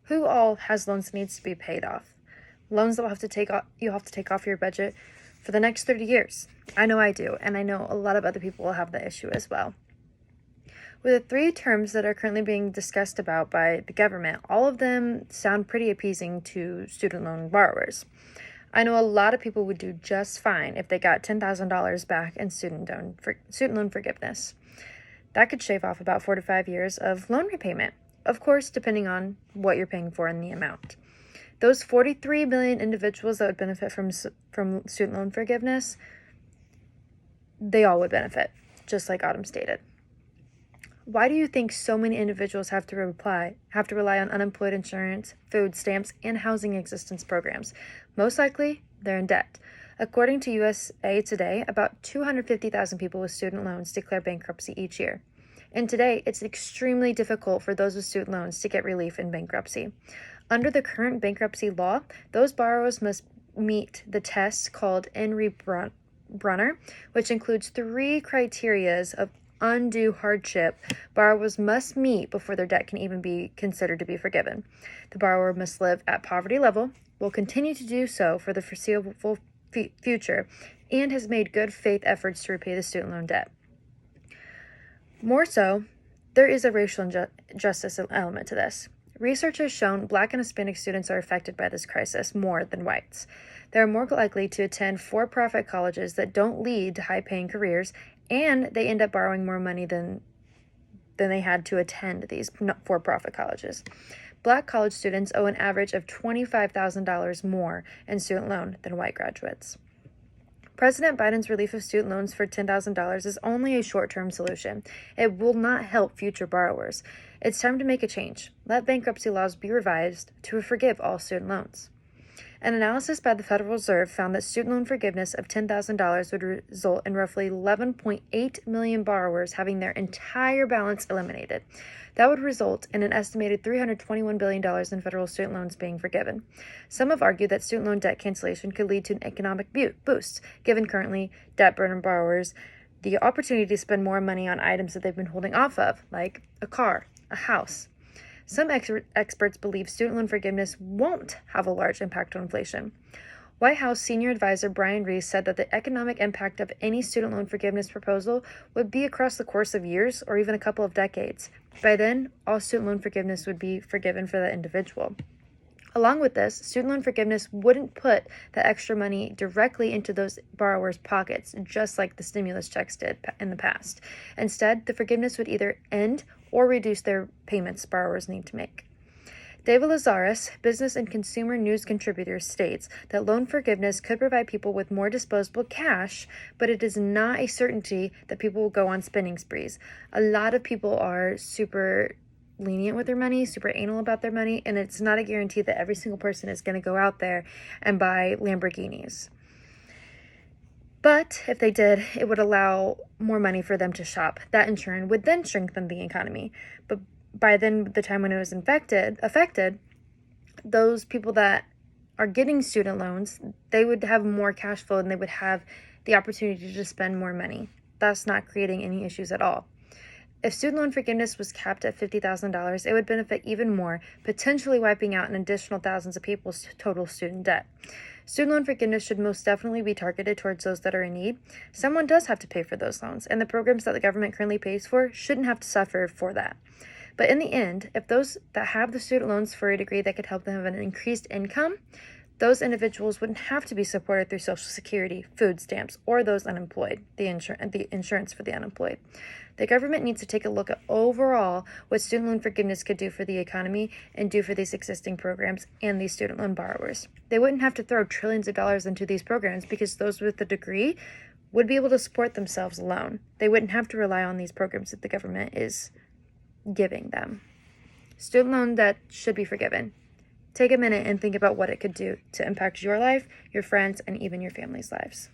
Who all has loans that needs to be paid off? Loans that you have to take off your budget for the next 30 years. I know I do, and I know a lot of other people will have that issue as well. With the three terms that are currently being discussed about by the government, all of them sound pretty appeasing to student loan borrowers. I know a lot of people would do just fine if they got $10,000 back in student loan forgiveness. That could shave off about 4 to 5 years of loan repayment, of course, depending on what you're paying for and the amount. Those 43 million individuals that would benefit from student loan forgiveness, they all would benefit, just like Autumn stated. Why do you think so many individuals have to rely on unemployment insurance, food stamps, and housing assistance programs? Most likely, they're in debt. According to USA Today, about 250,000 people with student loans declare bankruptcy each year. And today, it's extremely difficult for those with student loans to get relief in bankruptcy. Under the current bankruptcy law, those borrowers must meet the test called Henry-Brunner, which includes 3 criteria of undue hardship borrowers must meet before their debt can even be considered to be forgiven. The borrower must live at poverty level, will continue to do so for the foreseeable future, and has made good faith efforts to repay the student loan debt. More so, there is a racial justice element to this. Research has shown Black and Hispanic students are affected by this crisis more than whites. They are more likely to attend for-profit colleges that don't lead to high-paying careers, and they end up borrowing more money than they had to attend these for-profit colleges. Black college students owe an average of $25,000 more in student loan than white graduates. President Biden's relief of student loans for $10,000 is only a short-term solution. It will not help future borrowers. It's time to make a change. Let bankruptcy laws be revised to forgive all student loans. An analysis by the Federal Reserve found that student loan forgiveness of $10,000 would result in roughly 11.8 million borrowers having their entire balance eliminated. That would result in an estimated $321 billion in federal student loans being forgiven. Some have argued that student loan debt cancellation could lead to an economic boost, given currently debt-burdened borrowers the opportunity to spend more money on items that they've been holding off of, like a car, a house. Some experts believe student loan forgiveness won't have a large impact on inflation. White House senior advisor Brian Reese said that the economic impact of any student loan forgiveness proposal would be across the course of years or even a couple of decades. By then, all student loan forgiveness would be forgiven for that individual. Along with this, student loan forgiveness wouldn't put the extra money directly into those borrowers' pockets, just like the stimulus checks did in the past. Instead, the forgiveness would either end or reduce their payments borrowers need to make. David Lazarus, business and consumer news contributor, states that loan forgiveness could provide people with more disposable cash, but it is not a certainty that people will go on spending sprees. A lot of people are super lenient with their money, super anal about their money, and it's not a guarantee that every single person is going to go out there and buy Lamborghinis. But if they did, it would allow more money for them to shop. That in turn would then strengthen the economy. But by then, the time when it was affected, those people that are getting student loans, they would have more cash flow and they would have the opportunity to spend more money, thus not creating any issues at all. If student loan forgiveness was capped at $50,000, it would benefit even more, potentially wiping out an additional thousands of people's total student debt. Student loan forgiveness should most definitely be targeted towards those that are in need. Someone does have to pay for those loans, and the programs that the government currently pays for shouldn't have to suffer for that. But in the end, if those that have the student loans for a degree that could help them have an increased income, those individuals wouldn't have to be supported through Social Security, food stamps, or those unemployed, the insurance for the unemployed. The government needs to take a look at overall what student loan forgiveness could do for the economy and do for these existing programs and these student loan borrowers. They wouldn't have to throw trillions of dollars into these programs because those with a degree would be able to support themselves alone. They wouldn't have to rely on these programs that the government is giving them. Student loan debt should be forgiven. Take a minute and think about what it could do to impact your life, your friends, and even your family's lives.